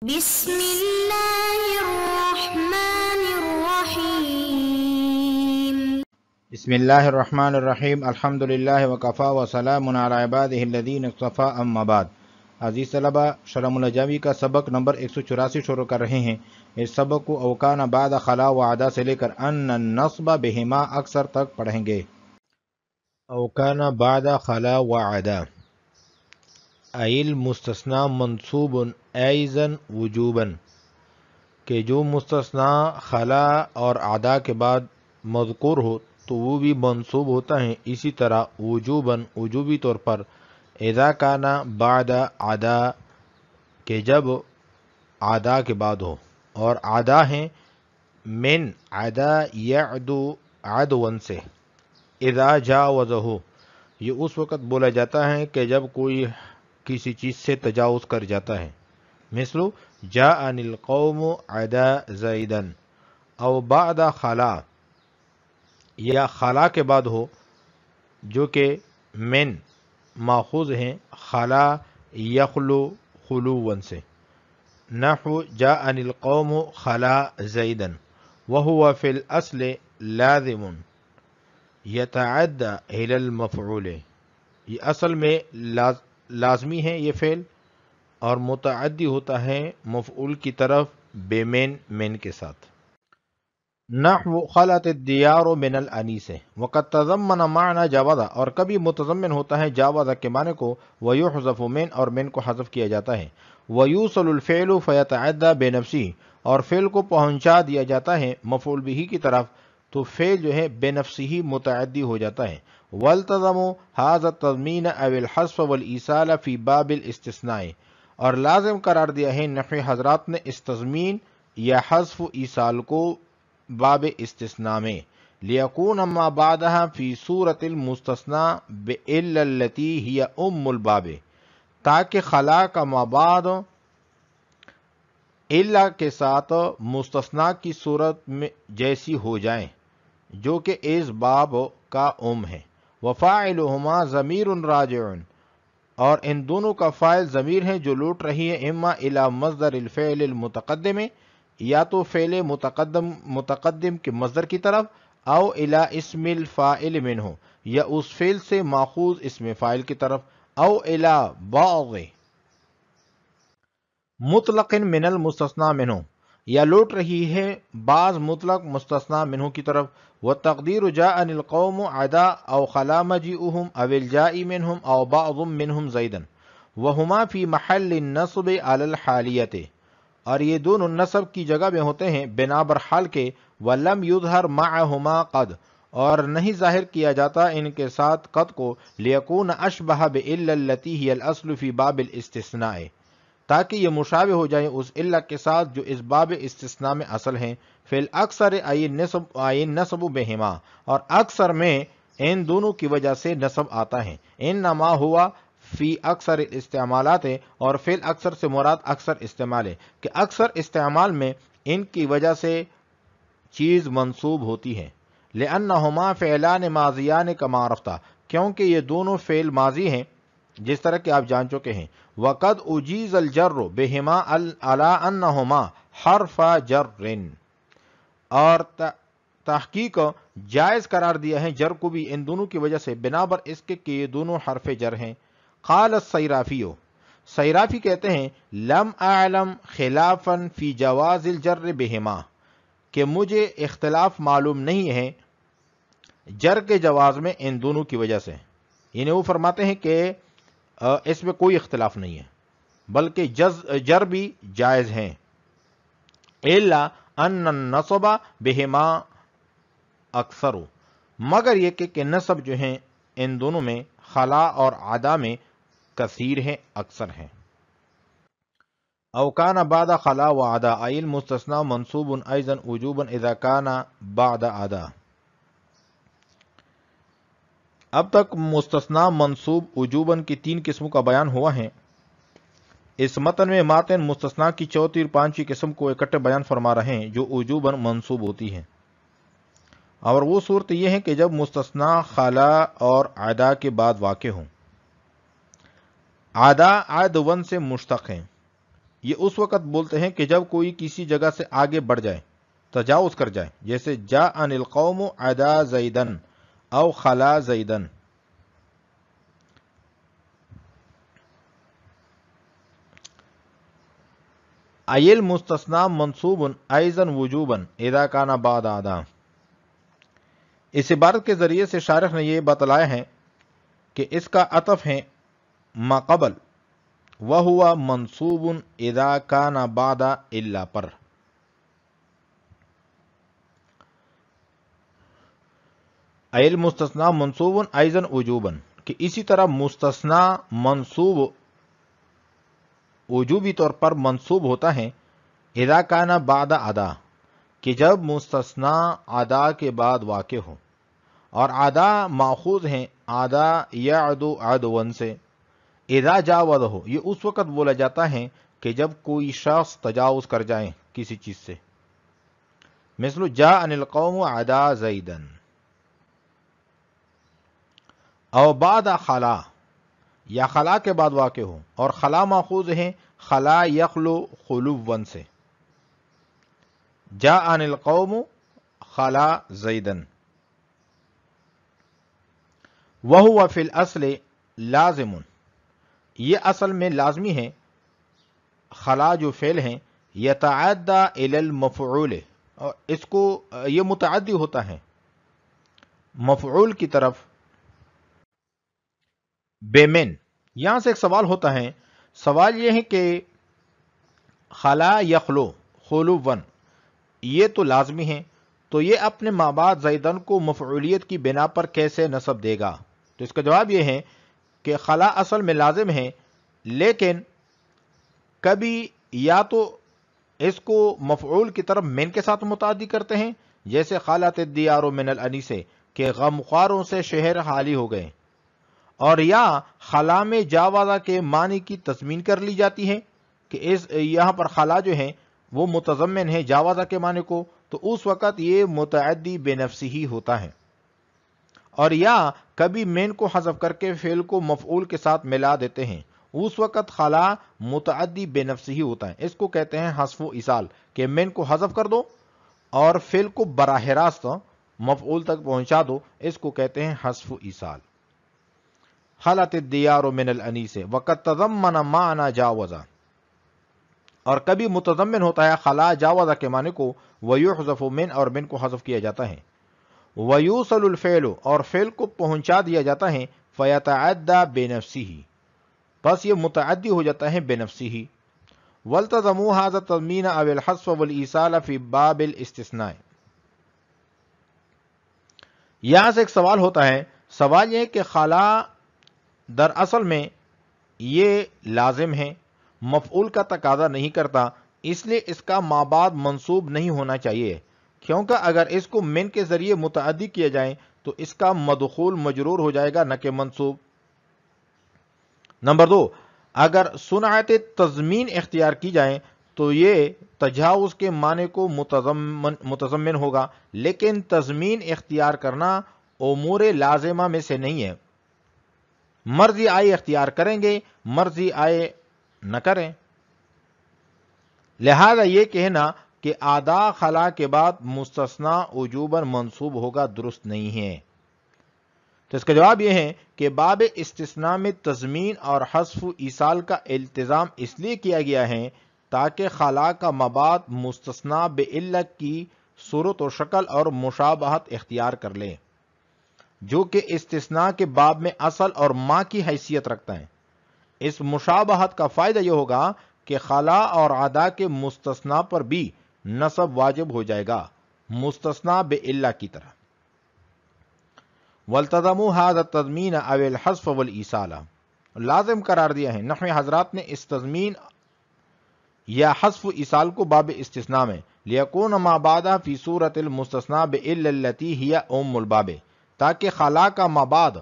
بسم اللہ الرحمن الرحیم بسم اللہ الرحمن الرحیم الحمدللہ وکفا وسلام علی عبادہ الذین اصطفی اما بعد۔ عزیز طلبہ، شرح النجوی کا سبق نمبر 184 شروع کر رہے ہیں۔ اس سبق کو اوکان بعد خلا و عدا سے لے کر ان النصب بہما اکثر تک پڑھیں گے۔ اوکان بعد خلا و عدا ایل مستثنی منصوب ایضا وجوبا، کہ جو مستثنی خلا اور عدا کے بعد مذکور ہو تو وہ بھی منصوب ہوتا ہے، اسی طرح وجوباً وجوبی طور پر اذا کان بعد عدا، کہ جب عدا کے بعد ہو، اور عدا ہیں من عدا یعدو عدوا سے، اذا جاوزہ یہ اس وقت بولا جاتا ہے کہ جب کوئی کسی چیز سے تجاوز کر جاتا ہے، مثل جاءنی القوم عدا زیدن، او بعد خلا، یا خلا کے بعد ہو جو کہ من ماخوذ ہیں خلا یخلو خلوا سے، نحو جاءنی القوم خلا زیدن وهو فی الاصل لازم یتعدى الی المفعول، یہ اصل میں لازمی ہے یہ فعل اور متعدی ہوتا ہے مفعول کی طرف بے من کے ساتھ۔ نحو خلت الدیار من الانیس، وقد تضمن معنی جاوزہ، اور کبھی متضمن ہوتا ہے جاوزہ کے معنی کو، ویحذف من، اور من کو حذف کیا جاتا ہے، ویوصل الفعل فیتعدى بنفسه، اور فعل کو پہنچا دیا جاتا ہے مفعول به کی طرف تو فعل جو ہے بنفسه متعدی ہو جاتا ہے۔ والتزموا هذا التضمین او الحذف والایصال فی باب الاستثناء، اور لازم قرار دیا ہے نحوی حضرات نے اس تضمین یا حذف و ایصال کو باب استثناء میں، لیکون ما بعدها فی صورت المستثنى بإلا التي هي الباب، تاکہ خلا کا ما بعد الا کے ساتھ مستثنیٰ کی صورت میں جیسی ہو جائیں جو کہ اس باب کا ہے۔ وفاعلهما ضمیر راجع، اور ان دونوں کا فاعل ضمیر ہے جو لوٹ رہی ہے اما الی مصدر الفعل المتقدم، یا تو فعل متقدم کے مصدر کی طرف، او الی اسم الفاعل منہ، یا اس فعل سے ماخوذ اسم فاعل کی طرف، او الی بعض مطلق من المستثنى منہ، یا لوٹ رہی ہے بعض مطلق مستثنی منہ کی طرف۔ والتقدیر جاءنی القوم عدا او خلا مجیئهم او الجائی منہم او بعض منہم زیدا، وہما فی محل النصب علی الحالیت، اور یہ دونوں نصب کی جگہ میں ہوتے ہیں بنا بر حال کے، ولم یظہر معہما قد، اور نہیں ظاہر کیا جاتا ان کے ساتھ قد کو، لیکون اشبہ بإلا التي هی الاصل فی باب الاستثناء، تاکہ یہ مشابہ ہو جائیں اس علت کے ساتھ جو اس باب استثناء میں اصل ہیں، فی الاکثر نصب بہما، اور اکثر میں ان دونوں کی وجہ سے نصب آتا ہے، انما ہوا فی اکثر استعمالات، اور فی الاکثر سے مراد اکثر استعمال ہے کہ اکثر استعمال میں ان کی وجہ سے چیز منصوب ہوتی ہے، لأنہما فعلان ماضیان کما عرفتا، کیونکہ یہ دونوں فعل ماضی ہیں جس طرح کہ آپ جان چکے ہیں۔ وقد اجیز الجر بہما علی انہما حرف جر، اور تحقیق جائز قرار دیا ہے جر کو بھی ان دونوں کی وجہ سے بنا بر اس کے کہ یہ دونوں حرف جر ہیں۔ قال الصیرافی، صیرافی کہتے ہیں لم اعلم خلافا فی جواز الجر بہما، کہ مجھے اختلاف معلوم نہیں ہے جر کے جواز میں ان دونوں کی وجہ سے، یعنی وہ فرماتے ہیں کہ اس میں کوئی اختلاف نہیں ہے بلکہ جر بھی جائز ہیں، الا ان النصب بہما اکثر، مگر یہ کہ نصب جو ہیں ان دونوں میں خلا اور عدا میں کثیر ہیں، اکثر ہیں۔ او کان بعد خلا و عدا ای المستثنى منصوب ایضا وجوبا اذا کان بعد عدا۔ اب تک مستثنی منصوب وجوباً کی 3 قسموں کا بیان ہوا ہے۔ اس متن میں ماتن مستثنی کی چوتھی اور پانچویں قسم کو اکٹھے بیان فرما رہے ہیں جو وجوباً منصوب ہوتی ہے، اور وہ صورت یہ ہے کہ جب مستثنی خلا اور عدا کے بعد واقع ہوں۔ عدا عدون سے مشتق ہیں، یہ اس وقت بولتے ہیں کہ جب کوئی کسی جگہ سے آگے بڑھ جائے، تجاوز کر جائے، جیسے جاء القوم عدا زیدن او خلا زیدن۔ ایل مستثنی منصوب ایضا وجوبا اذا کان بعد عدا۔ اس عبارت کے ذریعے سے شارح نے یہ بتلایا ہے کہ اس کا عطف ہے ما قبل وہوا منصوب اذا کان بعد الا پر۔ ایل مستثنی منصوب ایضا وجوبا، کہ اسی طرح مستثنی منصوب وجوبی طور پر منصوب ہوتا ہے اذا کان بعد ادا، کہ جب مستثنی ادا کے بعد واقع ہو، اور ادا ماخوذ ہیں ادا یعدو عدوا سے۔ اذا جاوزہ، یہ اس وقت بولا جاتا ہے کہ جب کوئی شخص تجاوز کر جائے کسی چیز سے، مثل جاء القوم عدا زیدن، او بعد خلا، یا خلا کے بعد واقع ہو، اور خلا ماخوذ ہیں خلا یخلو خلوا سے، جاء القوم خلا زیدن۔ وہو فی الاصل لازم، یہ اصل میں لازمی ہے، خلا جو فعل ہیں، یتعدی الی المفعول، اور اس کو یہ متعدی ہوتا ہے مفعول کی طرف بے من۔ یہاں سے ایک سوال ہوتا ہے، سوال یہ ہے کہ خلا یخلو خلوًا یہ تو لازمی ہے، تو یہ اپنے ما بعد زیدن کو مفعولیت کی بنا پر کیسے نصب دے گا؟ تو اس کا جواب یہ ہے کہ خلا اصل میں لازم ہے، لیکن کبھی یا تو اس کو مفعول کی طرف من کے ساتھ متعدی کرتے ہیں، جیسے خالت الدیار من الانیسے، کہ غمخواروں سے شہر خالی ہو گئے، اور یا خلا میں جاوازہ کے معنی کی تضمین کر لی جاتی ہے کہ یہاں پر خلا جو ہے وہ متضمن ہے جاوازہ کے معنی کو، تو اس وقت یہ متعدی بے نفسی ہی ہوتا ہے۔ اور یا کبھی مین کو حذف کر کے فعل کو مفعول کے ساتھ ملا دیتے ہیں، اس وقت خلا متعدی بے نفسی ہی ہوتا ہے۔ اس کو کہتے ہیں حذف و اصال، کہ مین کو حذف کر دو اور فعل کو براہ راست مفعول تک پہنچا دو، اس کو کہتے ہیں حذف و اصال۔ خلت الدیار من الانیس وقد تضمن معنی جاوزہ، اور کبھی متضمن ہوتا ہے خلا جاوزہ کے معنی کو، ویحذف من، اور من کو حذف کیا جاتا ہے، ویوصل الفعل، اور فعل کو پہنچا دیا جاتا ہے، فیتعدی بنفسہ، بس یہ متعدی ہو جاتا ہے بے نفسی ہی۔ والتزموا هذا التضمین او الحذف والایصال فی باب الاستثناء۔ یہاں سے ایک سوال ہوتا ہے، سوال یہ کہ خلا دراصل میں یہ لازم ہے، مفعول کا تقاضا نہیں کرتا، اس لیے اس کا ما بعد منصوب نہیں ہونا چاہیے، کیونکہ اگر اس کو من کے ذریعے متعدی کیا جائے تو اس کا مدخول مجرور ہو جائے گا نہ کہ منصوب۔ نمبر 2، اگر صنعت تضمین اختیار کی جائے تو یہ تجاوز کے معنی کو متضمن ہوگا، لیکن تضمین اختیار کرنا امور لازمہ میں سے نہیں ہے، مرضی آئے اختیار کریں گے، مرضی آئے نہ کریں، لہذا یہ کہنا کہ آدا خلا کے بعد مستثنی وجوباً منصوب ہوگا درست نہیں ہے۔ تو اس کا جواب یہ ہے کہ باب استثناء میں تضمین اور حذف و ایصال کا التزام اس لیے کیا گیا ہے تاکہ خلا کا مبعد مستثنی بعلت کی صورت و شکل اور مشابہت اختیار کر لے، جو کہ استثناء کے باب میں اصل اور ما کی حیثیت رکھتا ہے۔ اس مشابہت کا فائدہ یہ ہوگا کہ خلا اور عدا کے مستثنی پر بھی نصب واجب ہو جائے گا، مستثنی بعلت کی طرح۔ والتزموا هذا التضمین او الحذف والایصال، لازم قرار دیا ہے نحوی حضرات نے اس تضمین یا حذف و ایصال کو باب استثناء میں، لیکون ما بعد فی صورت المستثنی بعلت التي هي ام الباب، تاکہ خلا کا ما بعد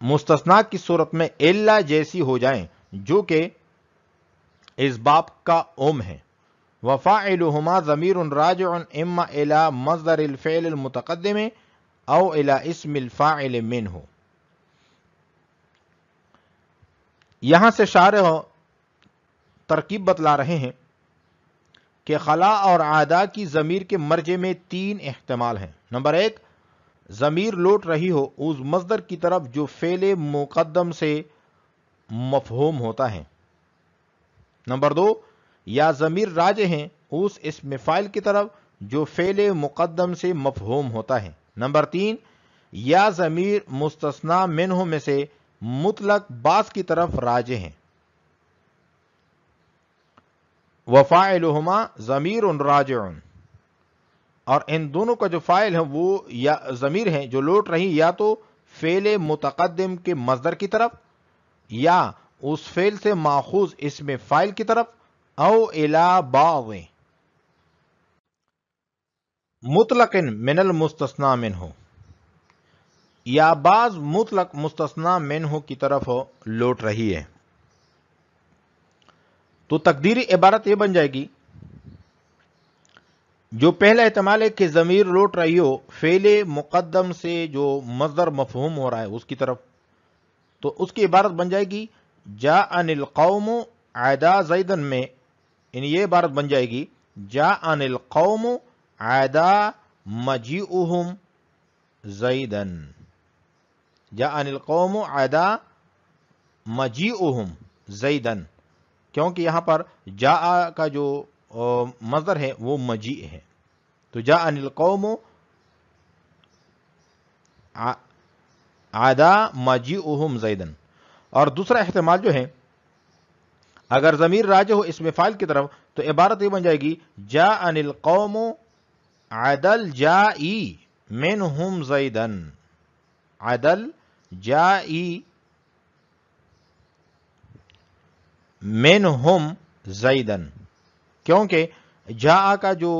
مستثنی کی صورت میں الا جیسی ہو جائیں جو کہ اس باب کا ام ہے۔ وفاعلهما ضمیر راجع اما الى مصدر الفعل المتقدم او الى اسم الفاعل منه۔ یہاں سے شارح ترکیب بتلا رہے ہیں کہ خلا اور عادا کی ضمیر کے مرجع میں 3 احتمال ہیں۔ نمبر 1، ضمیر لوٹ رہی ہو اس مصدر کی طرف جو فعل مقدم سے مفہوم ہوتا ہے۔ نمبر 2، یا ضمیر راجع ہیں اس اسم فاعل کی طرف جو فعل مقدم سے مفہوم ہوتا ہے۔ نمبر 3، یا ضمیر مستثنی منہ میں سے مطلق بعض کی طرف راجع ہیں۔ وَفَاعِلُهُمَا ضَمِيرٌ راجع، اور ان دونوں کا جو فاعل ہے وہ یا ضمیر ہیں جو لوٹ رہی یا تو فعل متقدم کے مصدر کی طرف یا اس فعل سے ماخوذ اسم فاعل کی طرف، او الی بعض مطلق من المستثنی منہ، یا بعض مطلق مستثنی منہ کی طرف لوٹ رہی ہے۔ تو تقدیری عبارت یہ بن جائے گی، جو پہلا احتمال ہے کہ ضمیر لوٹ رہی ہو فعل مقدم سے جو مصدر مفہوم ہو رہا ہے اس کی طرف، تو اس کی عبارت بن جائے گی جاءن القوم عدا زیدن میں، یعنی یہ عبارت بن جائے گی جاءن القوم عدا مجیئهم زیدن، جاءن القوم عدا مجیئهم زیدن، کیونکہ یہاں پر جاء کا جو مصدر ہے وہ مجیء ہے، تو جاءن القوم عدا مجیئهم زیدن۔ اور دوسرا احتمال جو ہے، اگر ضمیر راجع ہو اسم فاعل کی طرف تو عبارت یہ بن جائے گی جاءن القوم عدل جائی منہم زیدن، عدل جائی منہم زیدن، کیونکہ جاء کا جو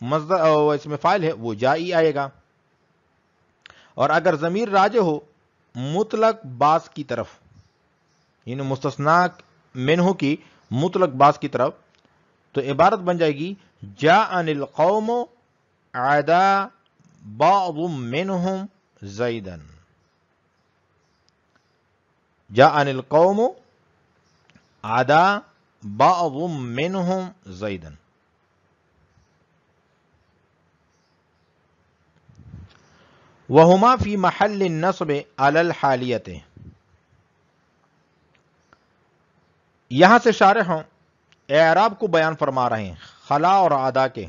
مصدر اسم فاعل ہے وہ جائی آئے گا، اور اگر ضمیر راجع ہو مطلق بعض کی طرف، یعنی مستثنی منہ کی مطلق بعض کی طرف، تو عبارت بن جائے گی جاءن القوم عدا بعض منہم زیدن، جاءن القوم عدا بعض منہم زیدن۔ وہما فی محل النصب علی الحالیت، یہاں سے شارح اعراب کو بیان فرما رہے ہیں خلا اور عدا کے،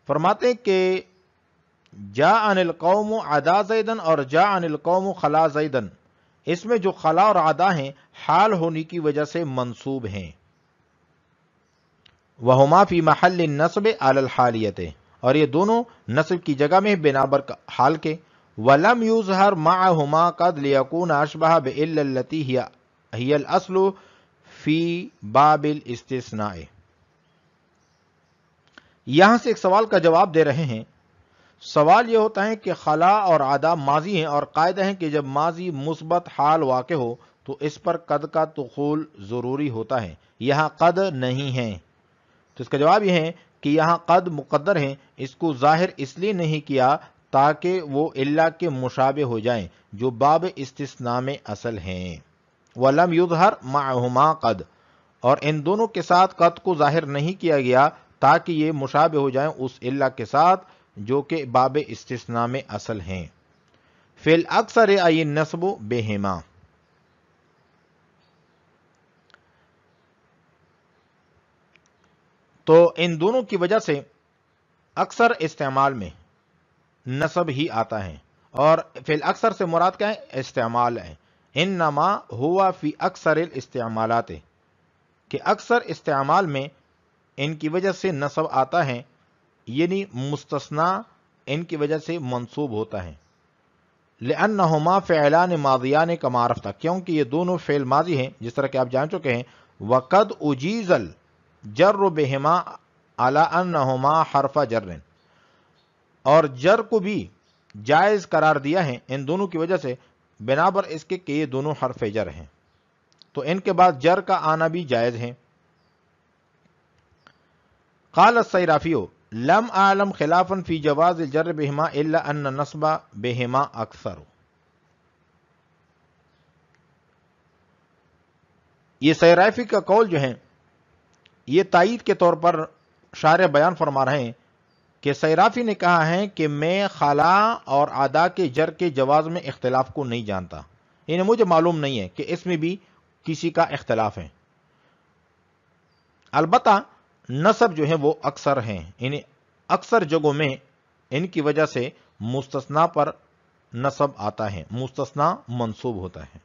فرماتے ہیں کہ جاءن القوم عدا زیدن اور جاءن القوم خلا زیدن، اس میں جو خلا اور عدا ہیں حال ہونے کی وجہ سے منصوب ہیں۔ وہما فی محل النصب علی الحالیت، اور یہ دونوں نصب کی جگہ میں بنا بر حال کے۔ وَلَمْ يُظْهَرْ مَعَهُمَا قَدْ لِيَكُونَ أَشْبَهَ بِإِلَّا الَّتِي هِيَ الْأَصْلُ فِي بَابِ الْإِسْتِثْنَاءِ۔ یہاں سے ایک سوال کا جواب دے رہے ہیں۔ سوال یہ ہوتا ہے کہ خلا اور عدا ماضی ہیں، اور قاعدہ ہے کہ جب ماضی مثبت حال واقع ہو تو اس پر قد کا دخول ضروری ہوتا ہے، یہاں قد نہیں ہے، تو اس کا جواب یہ ہے کہ یہاں قد مقدر ہیں، اس کو ظاہر اس لیے نہیں کیا تاکہ وہ الا کے مشابہ ہو جائیں جو باب استثناء میں اصل ہیں۔ وَلَمْ يُظْهَرْ مَعَهُمَا قَدْ، اور ان دونوں کے ساتھ قد کو ظاہر نہیں کیا گیا تاکہ یہ مشابہ ہو جائیں اس الا کے ساتھ جو کہ باب استثناء میں اصل ہیں۔ فی الاکثر ای النصب بہما، تو ان دونوں کی وجہ سے اکثر استعمال میں نصب ہی آتا ہے، اور فی الاکثر سے مراد کیا ہے؟ استعمال ہے۔ انما ہوا فی اکثر الاستعمالات، کہ اکثر استعمال میں ان کی وجہ سے نصب آتا ہے، یعنی مستثنی ان کی وجہ سے منصوب ہوتا ہے۔ لأنہما فعلان ماضیان کما عرفت، کیونکہ یہ دونوں فعل ماضی ہیں جس طرح کہ آپ جان چکے ہیں۔ وقد اجیز الجر بہما علی انہما حرف جر، اور جر کو بھی جائز قرار دیا ہے ان دونوں کی وجہ سے بنا بر اس کے کہ یہ دونوں حرف جر ہیں، تو ان کے بعد جر کا آنا بھی جائز ہے۔ قال الصیرافی لم اعلم خلافا فی جواز الجر بہما الا ان نصب بہما اکثر، یہ سیرافی کا قول جو ہے یہ تائید کے طور پر شارح بیان فرما رہے ہیں کہ سیرافی نے کہا ہے کہ میں خلا اور ادا کے جر کے جواز میں اختلاف کو نہیں جانتا، یعنی مجھے معلوم نہیں ہے کہ اس میں بھی کسی کا اختلاف ہے۔ البتہ نصب جو ہے وہ اکثر ہیں، یعنی اکثر جگہوں میں ان کی وجہ سے مستثنا پر نصب آتا ہے، مستثنا منصوب ہوتا ہے۔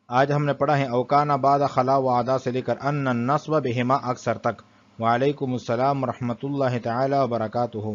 آج ہم نے پڑھا ہے اوکان بعد خلا و ادا سے لے کر ان النصب بہما اکثر تک۔ وعلیکم السلام ورحمۃ اللہ تعالی وبرکاتہ۔